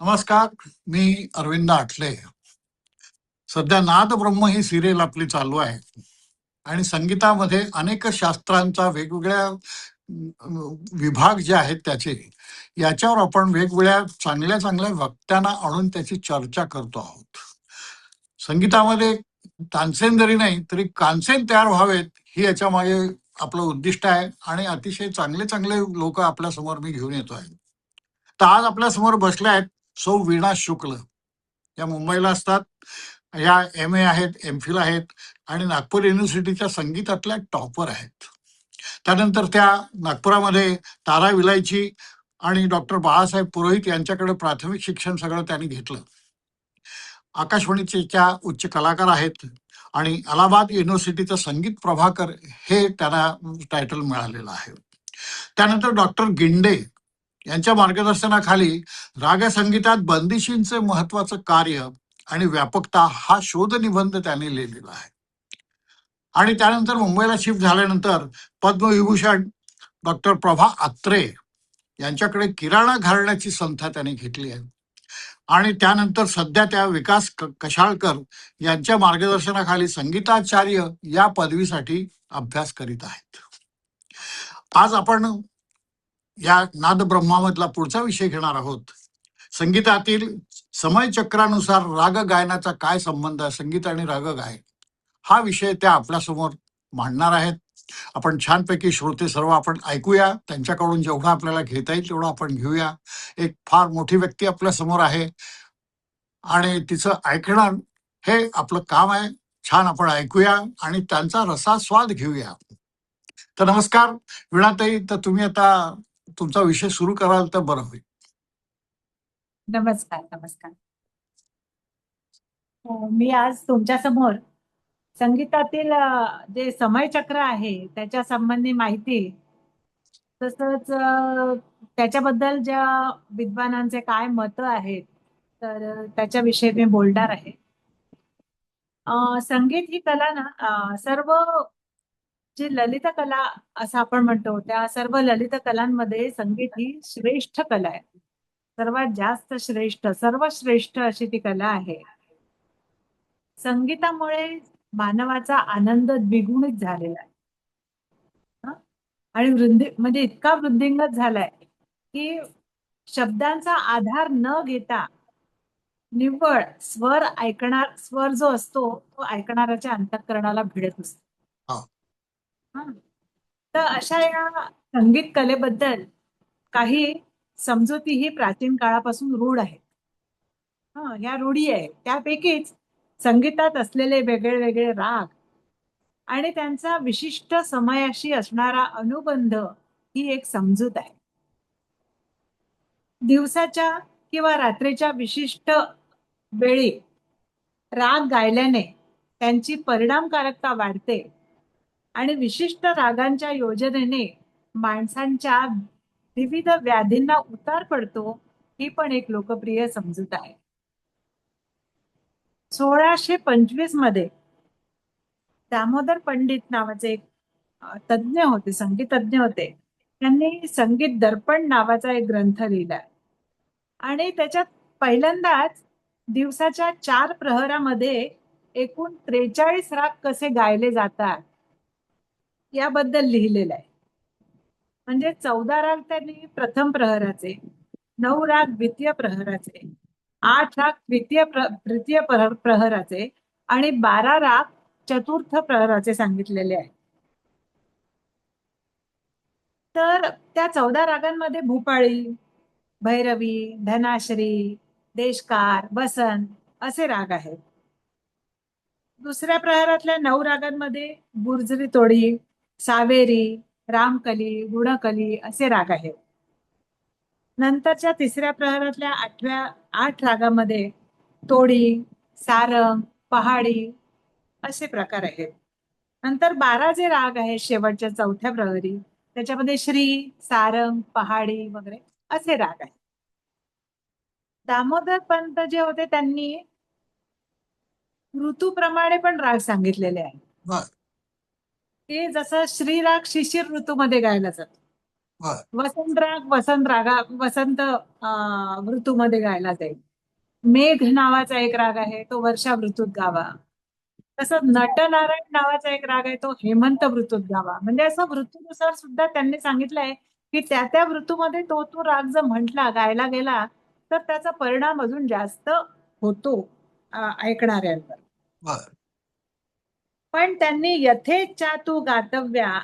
नमस्कार. मी अरविंद आठले. सध्या नाद ब्रह्म ही सिरियल आपली चालू आहे आणि संगीतामध्ये अनेक शास्त्रांचा वेगवेगळ्या विभाग जे आहेत त्याचे याच्यावर आपण वेगवेगळ्या चांगल्या चांगल्या वक्त्यांना आणून त्याची चर्चा करतो आहोत. संगीतामध्ये तानसेन जरी नाही तरी कानसेन तयार व्हावेत ही याच्या मागे आपलं उद्दिष्ट आहे आणि अतिशय चांगले चांगले लोक आपल्या समोर मी घेऊन येतो आहे. तर आज आपल्या समोर बसल्या आहेत सौ वीणा शुक्ल. या मुंबईला असतात. या MA आहेत, MPhil आहेत आणि नागपूर युनिव्हर्सिटीच्या संगीतातल्या टॉपर आहेत. त्यानंतर त्या नागपुरामध्ये तारा विलायची आणि डॉक्टर बाळासाहेब पुरोहित यांच्याकडे प्राथमिक शिक्षण सगळं त्यांनी घेतलं. आकाशवाणीचे त्या उच्च कलाकार आहेत आणि अलाहाबाद युनिव्हर्सिटीचं संगीत प्रभाकर हे त्यांना टायटल मिळालेलं आहे. त्यानंतर डॉक्टर गिंडे यांच्या मार्गदर्शनाखाली रागसंगीतात बंदिशींचे महत्वाचं कार्य आणि व्यापकता हा शोध निबंध त्यांनी लिहिलेला आहे. आणि त्यानंतर मुंबईला शिफ्ट झाल्यानंतर पद्मविभूषण डॉक्टर प्रभा अत्रे यांच्याकडे किराणा घराण्याची संथा त्यांनी घेतली आहे. आणि त्यानंतर सध्या त्या विकास कशाळकर यांच्या मार्गदर्शनाखाली संगीताचार्य या पदवीसाठी अभ्यास करीत आहेत. आज आपण या नाद ब्रह्मामधला पुढचा विषय घेणार आहोत. संगीतातील समयचक्रानुसार राग गायनाचा काय संबंध आहे, संगीत आणि राग गायन हा विषय त्या आपल्यासमोर मांडणार आहेत. आपण छानपैकी श्रोते सर्व आपण ऐकूया. त्यांच्याकडून जेवढं आपल्याला घेता येईल तेवढं आपण घेऊया. एक फार मोठी व्यक्ती आपल्या समोर आहे आणि तिचं ऐकणं हे आपलं काम आहे. छान आपण ऐकूया आणि त्यांचा रसास्वाद घेऊया. तर नमस्कार वीणाताई, तर तुम्ही आता तुमचा विषय सुरू कराल तर बरं होईल. नमस्कार नमस्कार. मी आज तुमच्या समोर संगीतातील जे समयचक्र आहे त्याच्या संबंधी माहिती, तसंच त्याच्याबद्दल ज्या विद्वानांचे काय मत आहेत तर त्याच्याविषयी मी बोलणार आहे. संगीत ही कला ना सर्व जी ललित कला असं आपण म्हणतो त्या सर्व ललित कलांमध्ये संगीत ही श्रेष्ठ कला आहे. सर्वात जास्त श्रेष्ठ, सर्वश्रेष्ठ अशी ती कला आहे. संगीतामुळे मानवाचा आनंद द्विगुणित झालेला आहे. आणि म्हणजे इतका वृद्धिंगत झालाय की शब्दांचा आधार न घेता निव्वळ स्वर ऐकणार, स्वर जो असतो तो ऐकणाऱ्याच्या अंतःकरणाला भिडत असतो. तर अशा या संगीत कलेबद्दल काही समजुती ही प्राचीन काळापासून रूढ आहेत. या रूढी आहेत. त्यापैकीच संगीतात असलेले वेगळे वेगळे राग आणि त्यांचा विशिष्ट समयाशी असणारा अनुबंध ही एक समजूत आहे. दिवसाच्या किंवा रात्रीच्या विशिष्ट वेळी राग गायल्याने त्यांची परिणामकारकता वाढते आणि विशिष्ट रागांच्या योजनेने माणसांच्या विविध व्याधींना उतार पडतो ही पण एक लोकप्रिय समजूत आहे. 1625 मध्ये दामोदर पंडित नावाचे एक तज्ञ होते, संगीतज्ञ होते. त्यांनी संगीत दर्पण नावाचा एक ग्रंथ लिहिलाय आणि त्याच्यात पहिल्यांदाच दिवसाच्या 4 प्रहरामध्ये एकूण 43 राग कसे गायले जातात याबद्दल लिहिलेलं आहे. म्हणजे 14 राग त्यांनी प्रथम प्रहराचे, 9 राग द्वितीय प्रहराचे, 8 राग तृतीय प्रहराचे आणि 12 राग चतुर्थ प्रहराचे सांगितलेले आहे. तर त्या 14 रागांमध्ये भूपाळी, भैरवी, धनाश्री, देशकार, बसंत असे राग आहेत. दुसऱ्या प्रहरातल्या 9 रागांमध्ये गुर्जरी तोडी, सावेरी, रामकली, गुणकली असे राग आहेत. नंतरच्या तिसऱ्या प्रहरातल्या 8 रागामध्ये तोडी, सारंग, पहाडी असे प्रकार आहेत. नंतर 12 जे राग आहेत शेवटच्या चौथ्या प्रहरी त्याच्यामध्ये श्री, सारंग, पहाडी वगैरे असे राग आहेत. दामोदर पंत जे होते त्यांनी ऋतूप्रमाणे पण राग सांगितलेले आहेत. की जसं श्रीराग शिशिर ऋतूमध्ये गायला जातो बर. वसंत ऋतूमध्ये गायला जाईल. मेघ नावाचा एक राग आहे, तो वर्षा ऋतूत गावा. तसंच नटनारायण नावाचा एक राग आहे, तो हेमंत ऋतूत गावा. म्हणजे असं ऋतूनुसार सुद्धा त्यांनी सांगितलंय की त्या त्या ऋतूमध्ये तो तो राग जर म्हटला, गायला गेला, तर त्याचा परिणाम अजून जास्त होतो ऐकणाऱ्यांवर. बर. पण त्यांनी यथेच्छा तू गातव्या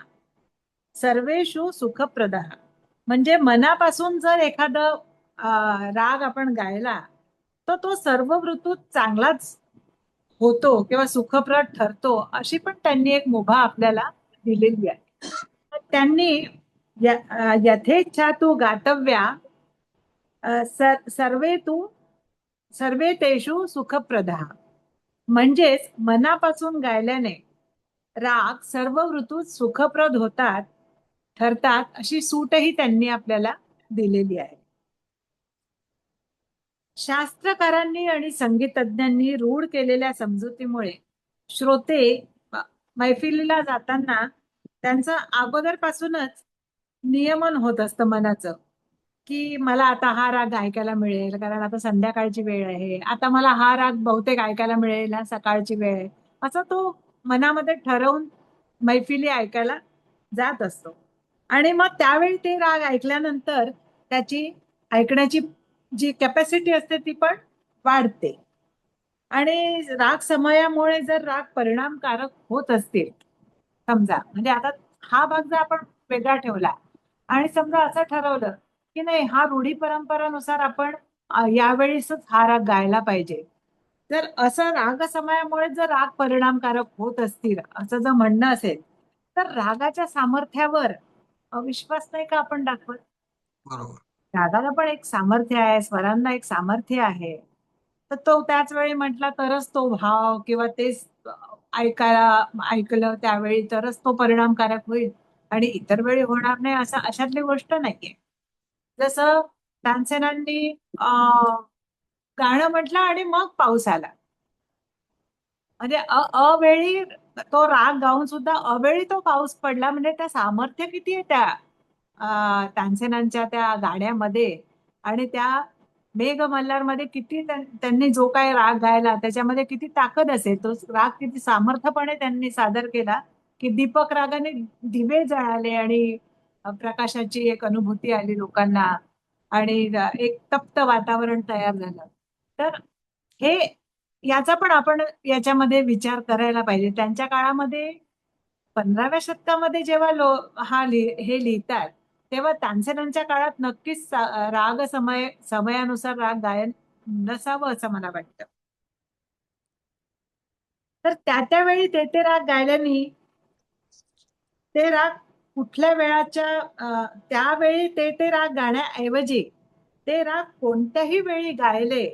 सर्वेषु सुखप्रदा, म्हणजे मनापासून जर एखादं राग आपण गायला, तर तो सर्व ऋतूत चांगलाच होतो किंवा सुखप्रद ठरतो, अशी पण त्यांनी एक मुभा आपल्याला दिलेली आहे. तर त्यांनी यथेच्छा तू गातव्या सर्वे तू सर्वे तेषु सुखप्रदा, म्हणजेच मनापासून गायल्याने राग सर्व ऋतूत सुखप्रद होतात, ठरतात, अशी सूटही त्यांनी आपल्याला दिलेली आहे. शास्त्रकारांनी आणि संगीतज्ञांनी रूढ केलेल्या समजुतीमुळे श्रोते मैफिलीला जाताना त्यांचं अगोदरपासूनच नियमन होत असतं मनाचं, की मला आता हा राग ऐकायला मिळेल, कारण आता संध्याकाळची वेळ आहे, आता मला हा राग बहुतेक ऐकायला मिळेल, हा सकाळची वेळ आहे, असं तो मनामध्ये ठरवून मैफिली ऐकायला जात असतो. आणि मग त्यावेळी ते राग ऐकल्यानंतर त्याची ऐकण्याची जी कॅपॅसिटी असते ती पण वाढते. आणि राग समयामुळे जर राग परिणामकारक होत असतील, समजा म्हणजे आता हा भाग जर आपण वेगळा ठेवला आणि समजा असं ठरवलं की नाही, हा रूढी परंपरानुसार आपण यावेळीच हा राग गायला पाहिजे, जर असं राग समयामुळे जर राग परिणामकारक होत असतील असं जर म्हणणं असेल, तर रागाच्या सामर्थ्यावर अविश्वास नाही का आपण दाखवत? बरोबर. रागाला पण एक सामर्थ्य आहे, स्वरांना एक सामर्थ्य आहे. तर तो त्याच वेळी म्हटला तरच तो भाव किंवा तेच ऐकलं त्यावेळी तरच तो परिणामकारक होईल आणि इतर वेळी होणार नाही, असं अशातली गोष्ट नाहीये. जसं तानसेनांनी गाणं म्हटलं आणि मग पाऊस आला, म्हणजे अवेळी तो राग गाऊन सुद्धा अवेळी तो पाऊस पडला, म्हणजे त्या सामर्थ्य किती आहे त्या तानसेनांच्या त्या गाण्यामध्ये. आणि त्या मेघ मल्हारमध्ये किती त्यांनी जो काय राग गायला त्याच्यामध्ये किती ताकद असेल, तो राग किती सामर्थ्यपणे त्यांनी सादर केला, की दीपक रागाने दिवे जळाले आणि प्रकाशाची एक अनुभूती आली लोकांना आणि एक तप्त वातावरण तयार झालं. तर हे याचा पण आपण याच्यामध्ये विचार करायला पाहिजे. त्यांच्या काळामध्ये 15व्या शतकामध्ये जेव्हा हे लिहितात, तेव्हा तानसेनांच्या काळात नक्कीच राग समयानुसार राग गायन नसावं असं मला वाटतं. तर त्या त्यावेळी ते राग गायल्याने ते राग कुठल्या त्यावेळी ते राग गाण्याऐवजी ते राग कोणत्याही वेळी गायले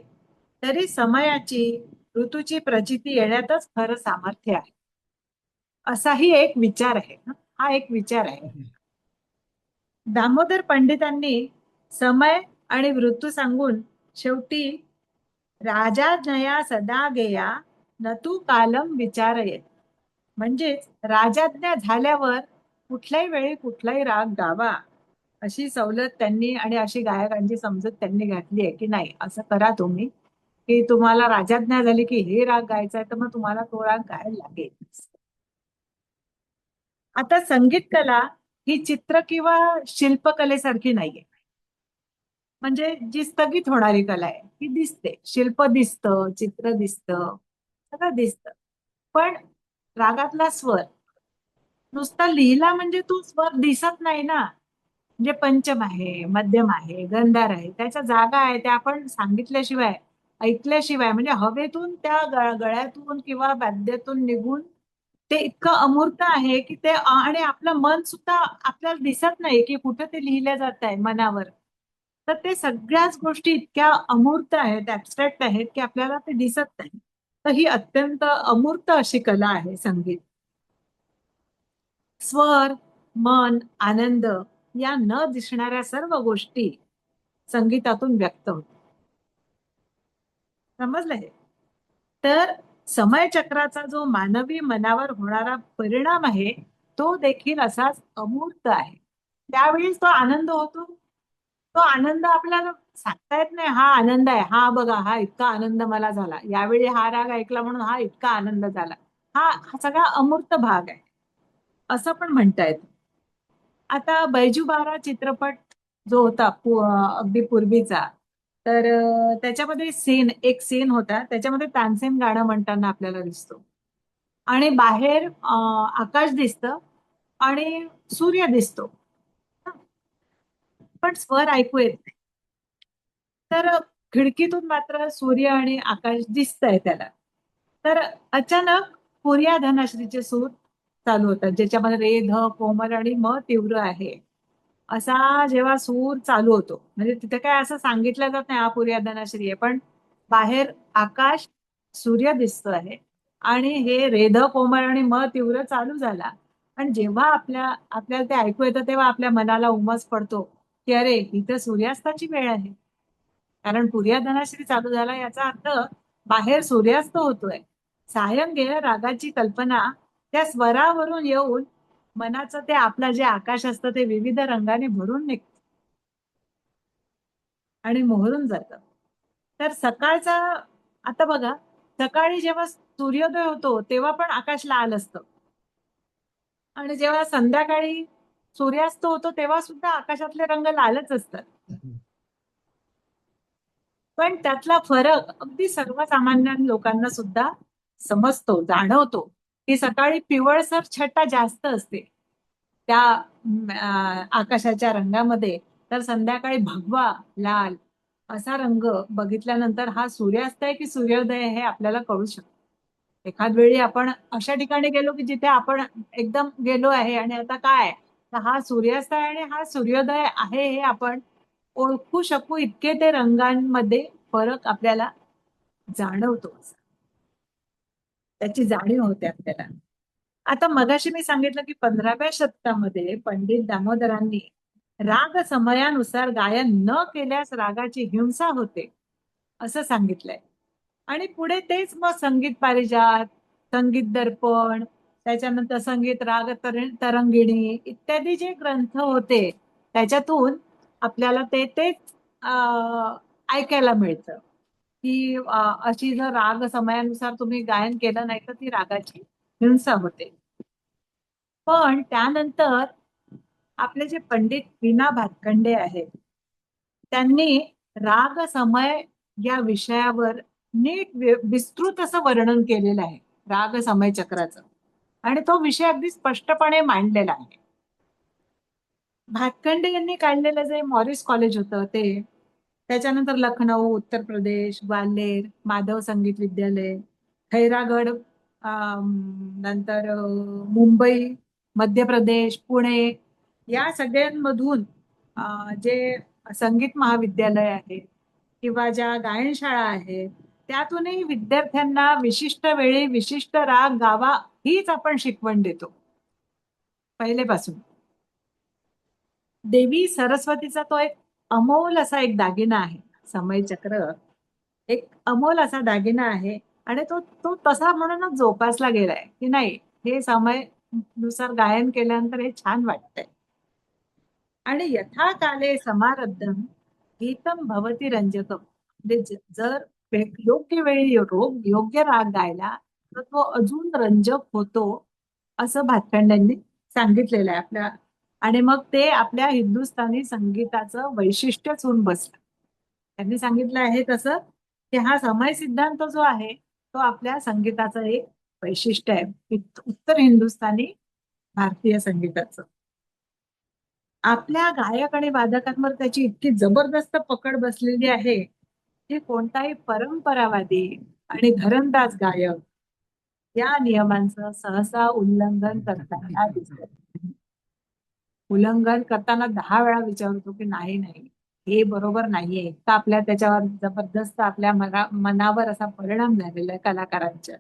तरी समयाची, ऋतूची प्रचिती येण्यातच खरं सामर्थ्य आहे, असाही एक विचार आहे. हा एक विचार आहे. दामोदर पंडितांनी समय आणि ऋतू सांगून शेवटी राजा नया सदा गेया न तू कालम विचारये, म्हणजेच राजाज्ञा झाल्यावर कुठल्याही वेळी कुठलाही राग गावा, अशी सवलत त्यांनी आणि अशी गायकांची समजूत त्यांनी घातली आहे, की नाही असं करा तुम्ही, की तुम्हाला राजाज्ञा झाली की हे राग गायचा आहे, तर मग तुम्हाला तो राग गायला लागेल. आता संगीत कला ही चित्र किंवा शिल्पकलेसारखी नाहीये, म्हणजे जी स्थगित होणारी कला आहे ती दिसते, शिल्प दिसतं, चित्र दिसतं, सगळं दिसतं. पण रागातला स्वर नुसता लिहिला म्हणजे तो स्वर दिसत नाही ना. म्हणजे पंचम आहे, मध्यम आहे, गंधार आहे, त्याच्या जागा आहे, त्या आपण सांगितल्याशिवाय, ऐकल्याशिवाय, म्हणजे हवेतून त्या गळ्यातून किंवा वाद्यातून निघून ते इतकं अमूर्त आहे की ते आणि आपलं मन सुद्धा आपल्याला दिसत नाही की कुठं ते लिहिलं जात आहे मनावर. तर ते सगळ्याच गोष्टी इतक्या अमूर्त आहेत, ऍबस्ट्रॅक्ट आहेत, की आपल्याला ते दिसत नाही. तर ही अत्यंत अमूर्त अशी कला आहे संगीत. स्वर, मन, आनंद या न दिसणाऱ्या सर्व गोष्टी संगीतातून व्यक्त होतात. समजलं हे? तर समयचक्राचा जो मानवी मनावर होणारा परिणाम आहे, तो देखील असाच अमूर्त आहे. त्यावेळीच तो आनंद होतो. तो आनंद आपल्याला सांगता येत नाही, हा आनंद आहे, हा बघा, हा इतका आनंद मला झाला, यावेळी हा राग ऐकला म्हणून हा इतका आनंद झाला. हा सगळा अमूर्त भाग आहे असं पण म्हणता येतं. आता बैजू बारा चित्रपट जो होता अगदी पूर्वीचा, तर त्याच्यामध्ये एक सीन होता, त्याच्यामध्ये तानसेन गाणं म्हणताना आपल्याला दिसतो आणि बाहेर आकाश दिसतं आणि सूर्य दिसतो, पण स्वर ऐकू येत नाही. तर खिडकीतून मात्र सूर्य आणि आकाश दिसतंय त्याला. तर अचानक पूर्या धनाश्रीचे सूर चालू होतात, ज्याच्यामध्ये रे ध कोमल आणि म तीव्र आहे असा जेव्हा सूर चालू होतो, म्हणजे तिथे काय असं सांगितलं जात नाही हा पूर्या धनाश्री आहे, पण बाहेर आकाश, सूर्य दिसतो आहे आणि हे रेध कोमल आणि म तीव्र चालू झाला. आणि जेव्हा आपल्याला ते ऐकू येतं तेव्हा आपल्या मनाला उमस पडतो की अरे ही तर सूर्यास्ताची वेळ आहे. कारण पूर्याधनाश्री चालू झाला याचा अर्थ बाहेर सूर्यास्त होतोय. सायंगेय रागाची कल्पना त्या स्वरावरून येऊन मनाचं ते आपलं जे आकाश असतं ते विविध रंगाने भरून निघतं आणि मोहरून जातं. तर सकाळचा, आता बघा, सकाळी जेव्हा सूर्योदय होतो तेव्हा पण आकाश लाल असतं आणि जेव्हा संध्याकाळी सूर्यास्त होतो तेव्हा सुद्धा आकाशातले रंग लालच असतात. पण त्यातला फरक अगदी सर्वसामान्य लोकांना सुद्धा समजतो, जाणवतो, की सकाळी पिवळसर छटा जास्त असते त्या आकाशाच्या रंगामध्ये, तर संध्याकाळी भगवा लाल असा रंग बघितल्यानंतर हा सूर्यास्त आहे की सूर्योदय हे आपल्याला कळू शकतो. एखाद वेळी आपण अशा ठिकाणी गेलो की जिथे आपण एकदम गेलो आहे आणि आता काय, तर हा सूर्यास्त आहे आणि हा सूर्योदय आहे हे आपण ओळखू शकू इतके ते रंगांमध्ये फरक आपल्याला जाणवतो, त्याची जाणीव होते आपल्याला. आता मगाशी मी सांगितलं की 15व्या शतकामध्ये पंडित दामोदरांनी राग समयानुसार गायन न केल्यास रागाची हिंसा होते असं सांगितलंय. आणि पुढे तेच मग संगीत पारिजात, संगीत दर्पण, त्याच्यानंतर संगीत तरंगिणी इत्यादी जे ग्रंथ होते त्याच्यातून आपल्याला तेच ऐकायला मिळतं की अशी जर राग समयानुसार तुम्ही गायन केलं नाही तर ती रागाची हिंसा होते. पण त्यानंतर आपले जे पंडित विना भातखंडे आहेत त्यांनी राग समय या विषयावर नीट विस्तृत असं वर्णन केलेलं आहे राग समय चक्राचं, आणि तो विषय अगदी स्पष्टपणे मांडलेला आहे. भातखंडे यांनी काढलेलं जे मॉरिस कॉलेज होतं ते, त्याच्यानंतर लखनौ उत्तर प्रदेश, ग्वाल्हेर माधव संगीत विद्यालय, खैरागड, नंतर मुंबई, मध्य प्रदेश, पुणे, या सगळ्यांमधून जे संगीत महाविद्यालय आहे किंवा ज्या गायनशाळा आहेत त्यातूनही विद्यार्थ्यांना विशिष्ट वेळी विशिष्ट राग गावा हीच आपण शिकवण देतो पहिलेपासून. देवी सरस्वतीचा तो एक अमोल असा एक दागिना आहे, समय चक्र एक अमोल असा दागिना आहे आणि तो तो तसा म्हणूनच जोपासला गेलाय की नाही, हे समय नुसार गायन केल्यानंतर हे छान वाटतंय. आणि यथा काले समारब्धम गीतम भवती रंजकम, म्हणजे जर योग्य वेळी योग्य राग गायला तर तो अजून रंजक होतो असं भातखंड्यांनी सांगितलेलं आहे आपल्या. आणि मग ते आपल्या हिंदुस्थानी संगीताचं वैशिष्ट्यच होऊन बसलं. त्यांनी सांगितलं आहे तसं की हा समय सिद्धांत जो आहे तो आपल्या संगीताचं एक वैशिष्ट्य आहे, उत्तर हिंदुस्थानी भारतीय संगीताचं. आपल्या गायक आणि वादकांवर त्याची इतकी जबरदस्त पकड बसलेली आहे की कोणताही परंपरावादी आणि घरंदाज गायक या नियमांचं सहसा उल्लंघन करताना दिसत. उल्लंघन करताना 10 वेळा विचारतो की नाही नाही, हे बरोबर नाहीये, का आपल्या त्याच्यावर जबरदस्त आपल्या मनावर असा परिणाम झालेला आहे कलाकारांच्या.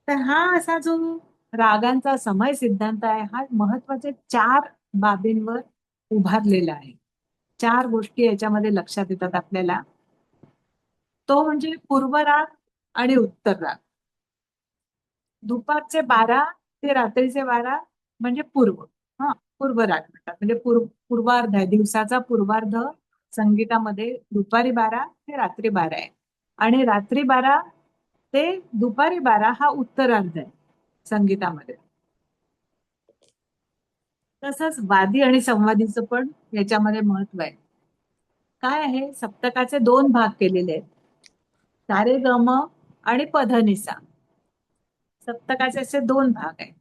तर हा असा जो रागांचा समय सिद्धांत आहे हा महत्वाचे 4 बाबींवर उभारलेला आहे. 4 गोष्टी याच्यामध्ये लक्षात येतात आपल्याला. तो म्हणजे पूर्व राग आणि उत्तर राग. दुपारचे 12 ते रात्रीचे 12 म्हणजे पूर्व. हा, पूर्व राग म्हणतात. म्हणजे पूर्वार्ध आहे, दिवसाचा पूर्वार्ध संगीतामध्ये दुपारी 12 ते रात्री 12 आहे. आणि रात्री 12 ते दुपारी 12 हा उत्तरार्ध आहे संगीतामध्ये. तसंच वादी आणि संवादीचं पण याच्यामध्ये महत्व आहे. काय आहे, सप्तकाचे 2 भाग केलेले आहेत, सारे गम आणि पधनिसा. सप्तकाचे असे 2 भाग आहेत.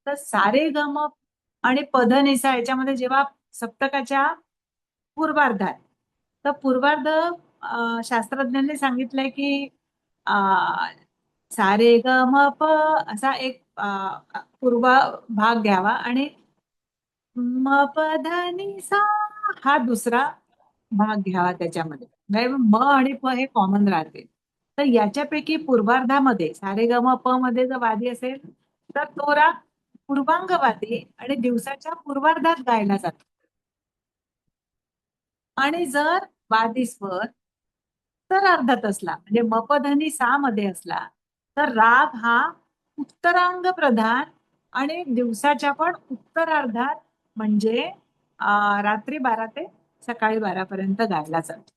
तर सारे गम आणि पधनिसा याच्यामध्ये जेव्हा सप्तकाच्या पूर्वार्धात, तर पूर्वार्ध शास्त्रज्ञांनी सांगितलंय की सारे ग म प असा एक पूर्व भाग घ्यावा आणि म प ध नि सा हा दुसरा भाग घ्यावा त्याच्यामध्ये. म्हणजे म आणि प हे कॉमन राहते. तर याच्यापैकी पूर्वार्धामध्ये सारे ग म प मध्ये जर वादी असेल तर तो राग पूर्वांगवादी आणि दिवसाच्या पूर्वार्धात गायला जातो. आणि जर वादी स्वर तर अर्धात असला, म्हणजे मपधनी सा मध्ये असला, तर राग हा उत्तरांग प्रधान आणि दिवसाच्या पण उत्तरार्धात, म्हणजे रात्री 12 ते सकाळी 12 पर्यंत गायला जातो.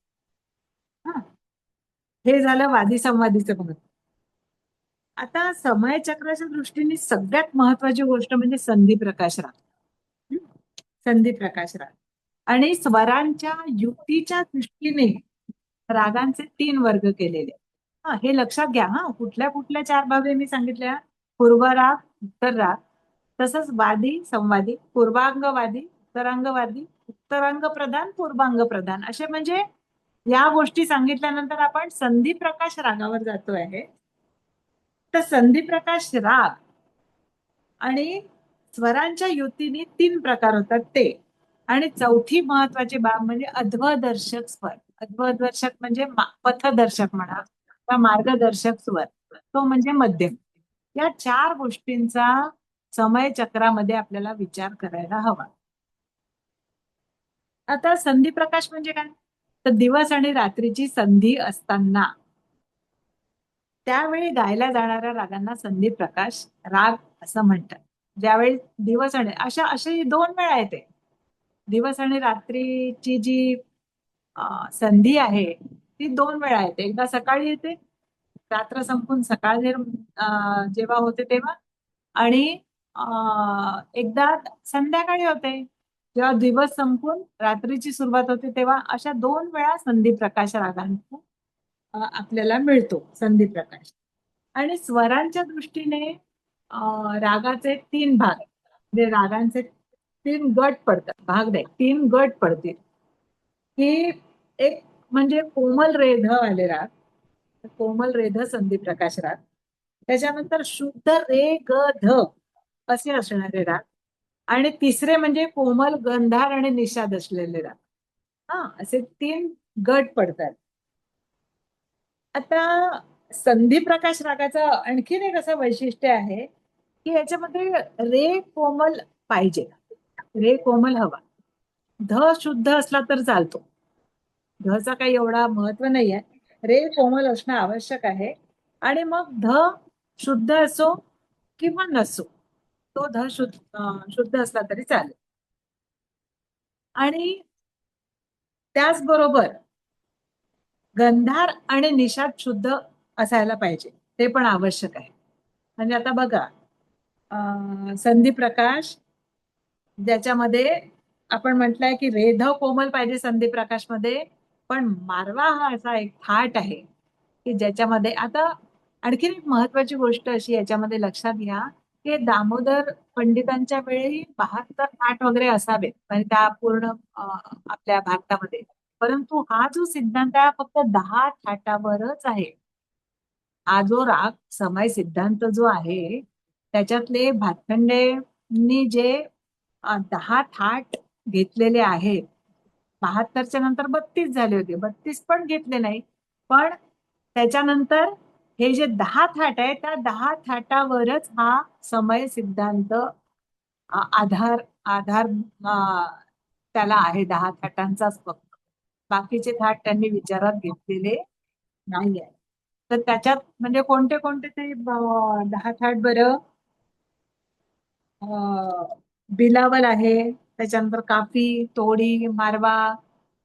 हा, हे झालं वादी संवादीचं महत्व. आता समयचक्राच्या दृष्टीने सगळ्यात महत्वाची गोष्ट म्हणजे संधी प्रकाश राग. संधी प्रकाश राग आणि स्वरांच्या युक्तीच्या दृष्टीने रागांचे 3 वर्ग केलेले. हा, हे लक्षात घ्या. हा, कुठल्या कुठल्या 4 बाबी मी सांगितल्या, पूर्व राग, उत्तर राग, तसंच वादी संवादी, पूर्वांगवादी, उत्तरांगवादी, उत्तरांग प्रधान, पूर्वांग प्रधान, असे म्हणजे या गोष्टी सांगितल्यानंतर आपण संधी प्रकाश रागावर जातो आहे. तर संधी प्रकाश राग आणि स्वरांच्या युतीने 3 प्रकार होतात ते. आणि चौथी महत्वाची बाब म्हणजे अध्वदर्शक स्वर. अध्वदर्शक म्हणजे पथदर्शक म्हणा किंवा मार्गदर्शक स्वर, तो म्हणजे मध्यम. या 4 गोष्टींचा समय चक्रामध्ये आपल्याला विचार करायला हवा. आता संधी प्रकाश म्हणजे काय, तर दिवस आणि रात्रीची संधी असताना त्यावेळी गायला जाणाऱ्या रागांना संधी प्रकाश राग असं म्हणतात. ज्यावेळी दिवस आणि असे 2 वेळा येते, दिवस आणि रात्रीची जी संधी आहे ती 2 वेळा येते. एकदा सकाळी येते, रात्र संपून सकाळ जेव्हा होते तेव्हा, आणि एकदा संध्याकाळी होते, जेव्हा दिवस संपून रात्रीची सुरुवात होते तेव्हा. अशा 2 वेळा संधी प्रकाश रागांचा आपल्याला मिळतो, संधी प्रकाश. आणि स्वरांच्या दृष्टीने रागाचे 3 भाग, म्हणजे रागांचे 3 गट पडतात, भाग नाही, 3 गट पडतील. की एक म्हणजे कोमल रेध आले राग, कोमल रेध संधी प्रकाश राग. त्याच्यानंतर शुद्ध रे ग ध असे असणारे राग. आणि तिसरे म्हणजे कोमल गंधार आणि निषाद असलेले राग. हा, असे 3 गट पडतात. आता संधी प्रकाश रागाचं आणखीन एक असं वैशिष्ट्य आहे की याच्यामध्ये रे कोमल पाहिजे, रे कोमल हवा. ध शुद्ध असला तर चालतो, धचा काही एवढा महत्व नाही आहे, रे कोमल असणं आवश्यक आहे. आणि मग ध शुद्ध असो किंवा नसो, तो ध शुद्ध असला तरी चालेल. आणि त्याचबरोबर गंधार आणि निषाद शुद्ध असायला पाहिजे, ते पण आवश्यक आहे. म्हणजे आता बघा, संधी प्रकाश ज्याच्यामध्ये आपण म्हटलंय की रेध कोमल पाहिजे संधी प्रकाश मध्ये, पण मारवा हा असा एक थाट आहे की ज्याच्यामध्ये, आता आणखीन एक महत्वाची गोष्ट अशी याच्यामध्ये लक्षात घ्या की दामोदर पंडितांच्या वेळी 72 थाट वगैरे असावेत म्हणजे त्या पूर्ण आपल्या भारतामध्ये, परंतु हा जो सिद्धांत आहे फक्त 10 थाटावरच आहे. हा जो राग समय सिद्धांत जो आहे त्याच्यातले भातखंडेंनी जे 10 थाट घेतलेले आहेत, 72च्या नंतर 32 झाले होते, 32 पण घेतले नाही, पण त्याच्यानंतर हे जे 10 थाट आहे त्या 10 थाटावरच हा समय सिद्धांत आधार आधार त्याला आहे, 10 थाटांचाच फक्त. बाकीचे थाट त्यांनी विचारात घेतलेले नाही आहे. तर त्याच्यात म्हणजे कोणते कोणते ते 10 थाट बरं, बिलावल आहे, त्याच्यानंतर काफी, तोडी, मारवा,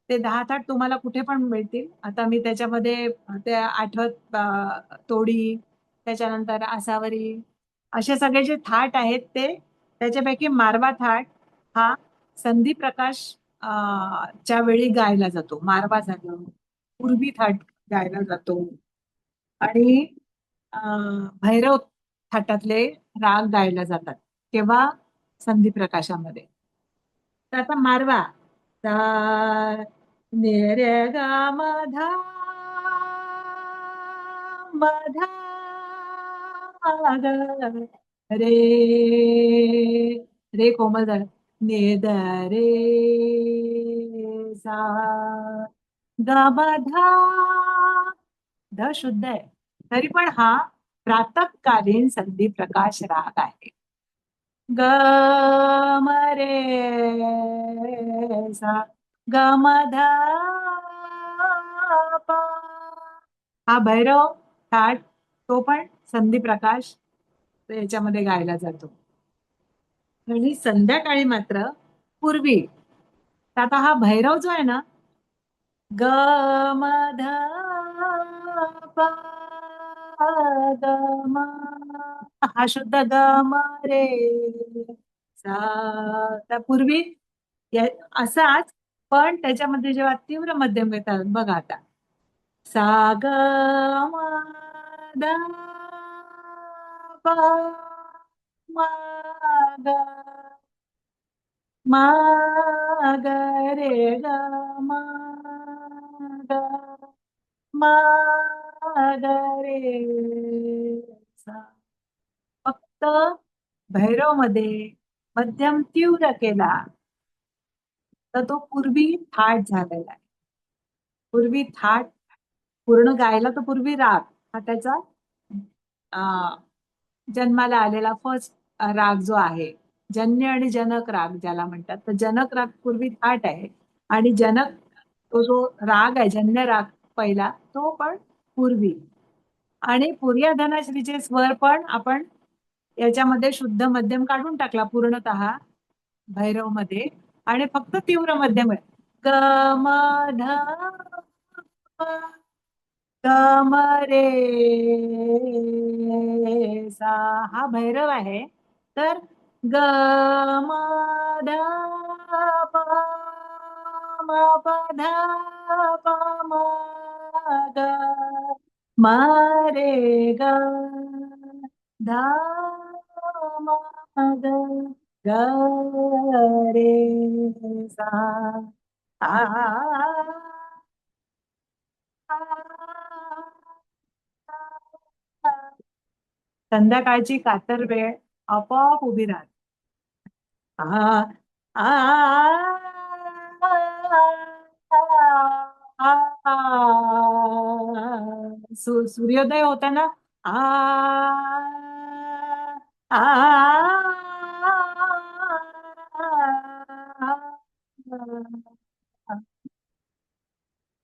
ते 10 थाट तुम्हाला कुठे पण मिळतील. आता मी त्याच्यामध्ये ते आठवत तोडी, त्याच्यानंतर आसावरी, असे सगळे जे थाट आहेत ते, त्याच्यापैकी मारवा थाट हा संधी प्रकाश च्या वेळी गायला जातो. मारवा झालं, पूर्वी थाट गायला जातो आणि भैरव थाटातले राग गायला जातात तेव्हा संधी प्रकाशामध्ये. तर आता मारवा सा ने रे गा मा धा मा धा मा ग रे, रे कोमल झालं, ने द रे सा गा मा धा, ध शुद्ध आहे तरी पण हा प्रातःकालीन संधी प्रकाश राग आहे. ग म रे सा ग म धा पा, हा भैरव थाट तो पण संधी प्रकाश याच्यामध्ये गायला जातो. आणि संध्याकाळी मात्र पूर्वी, तर आता हा भैरव जो आहे ना, ग म ध पा ग म, हा शुद्ध ग म रे सा, त्या पूर्वी असाच पण त्याच्यामध्ये जेव्हा तीव्र मध्यम येतात बघा आता, सा ग म ध पा मा ग मा ग रे ग मा ग मा ग रे सा. फक्त भैरव मध्ये मध्यम तीव्र केला तर तो पूर्वी थाट झालेला आहे. पूर्वी थाट पूर्ण गायला तर पूर्वी राग हा त्याचा जन्माला आलेला फर्स्ट राग जो आहे, जन्य आणि जनक राग ज्याला म्हणतात, तर जनक राग पूर्वी थाट आहे आणि जनक तो जो राग आहे जन्य राग पहिला तो पण पूर्वी. आणि पुर्या धनाश्रीचे स्वर पण आपण याच्यामध्ये शुद्ध मध्यम काढून टाकला पूर्णतः भैरव मध्ये आणि फक्त तीव्र मध्यम आहे. ग म ध प, ग म रे सा, हा भैरव आहे. तर ग म ध प म प ध प म ग म रे ग ध म ग ग रे सा आ, संध्याकाळची कातर वेळ आपोआप उभी राहते. आ, आ, सूर्योदय होताना आ आ,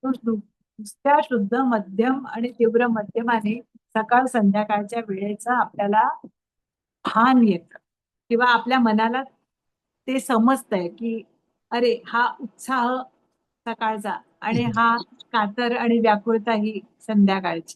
नुसत्या शुद्ध मध्यम आणि तीव्र मध्यमाने सकाळ संध्याकाळच्या वेळेचा आपल्याला भान येतं किंवा आपल्या मनाला ते समजतंय की अरे हा उत्साह सकाळचा आणि हा कातर आणि व्याकुळता ही संध्याकाळची.